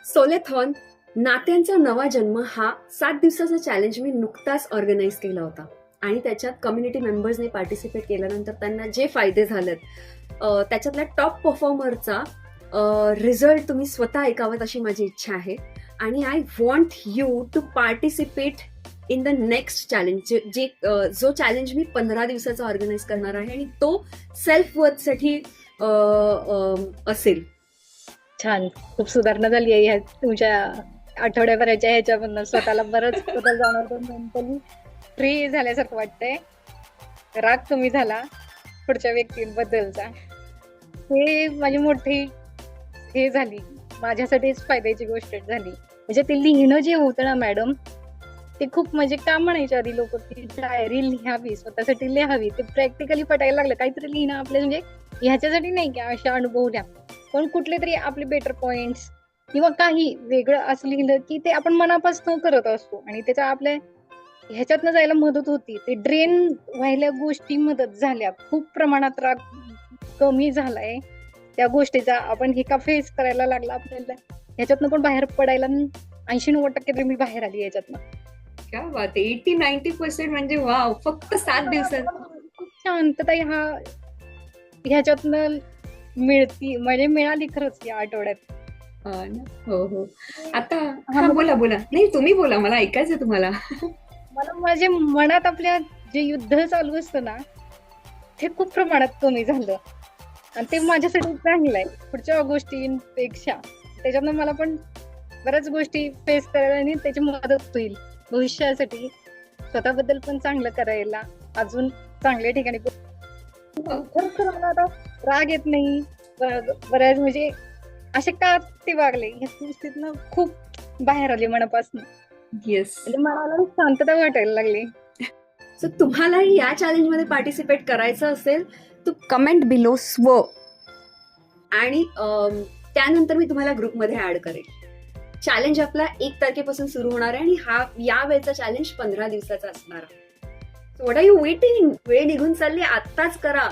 सोलेथॉन नात्यांचा नवा जन्म हा 7 दिवसाचा चॅलेंज मी नुकताच ऑर्गनाईज केला होता आणि त्याच्यात कम्युनिटी मेंबर्सने पार्टिसिपेट केल्यानंतर त्यांना जे फायदे झालेत त्याच्यातल्या टॉप परफॉर्मरचा रिझल्ट तुम्ही स्वतः ऐकावत अशी माझी इच्छा आहे. आणि I want you to participate in the next challenge, जो चॅलेंज मी 15 दिवसाचा ऑर्गनाईज करणार आहे आणि तो सेल्फ वर्थसाठी असेल. छान, खूप सुधारणा झाली आहे ह्या तुमच्या आठवड्याभराच्या ह्याच्यामधून. स्वतःला बरंच बदल जाणवतो, मेंटली फ्री झाल्यासारखं वाटतंय. राग कमी झाला पुढच्या व्यक्तींबद्दलचा. हे माझी मोठी हे झाली, माझ्यासाठीच फायद्याची गोष्ट झाली. म्हणजे ते लिहिणं जे होतं ना मॅडम, ते खूप म्हणजे का म्हणायच्या आधी लोक की डायरी लिहावी, स्वतःसाठी लिहावी, ते प्रॅक्टिकली पटायला लागलं. काहीतरी लिहिणं आपल्या म्हणजे ह्याच्यासाठी नाही की अशा अनुभवल्या, पण कुठले तरी आपले बेटर पॉइंट्स किंवा काही वेगळं असं लिहिलं की ते आपण मनापासून करत असतो आणि त्याचा आपल्या ह्याच्यातनं जायला मदत होती. ते ड्रेन व्हायला गोष्टी मदत झाल्या. खूप प्रमाणात राग कमी झालाय त्या गोष्टीचा. आपण हे का फेस करायला लागला आपल्याला, ह्याच्यातनं पण बाहेर पडायला 80-90% तरी मी बाहेर आली याच्यातनं. क्या बात आहे, 80-90% म्हणजे वाव, फक्त 7 दिवसात. खूप शांतता ह्याच्यातनं म्हणजे मिळाली खरंच या आठवड्यात. हो हो. आता हा बोला बोला, नाही तुम्ही बोला, मला ऐकायचं तुम्हाला. मला माझ्या मनात आपल्या जे युद्ध चालू असतं ना, ते खूप प्रमाणात कमी झालं आणि ते माझ्यासाठी चांगलं आहे पुढच्या गोष्टींपेक्षा. त्याच्यातनं मला पण बऱ्याच गोष्टी फेस करायला आणि त्याची मदत होईल भविष्यासाठी. स्वतःबद्दल पण चांगलं करायला, अजून चांगल्या ठिकाणी. मला आता राग येत नाही बऱ्याच, म्हणजे असे का ते वागले या गोष्टीतनं खूप बाहेर आले मनापासून. येस. म्हणजे मनाला शांतता वाटायला लागली. सो तुम्हालाही या चॅलेंज मध्ये पार्टिसिपेट करायचं असेल तर कमेंट बिलो स्व, आणि त्यानंतर मी तुम्हाला ग्रुपमध्ये ऍड करेन. चॅलेंज आपला 1 तारखेपासून सुरू होणार आहे आणि या वेळचा चॅलेंज 15 दिवसाचा असणार आहे. What are you waiting? वेळ निघून चालली, आत्ताच करा.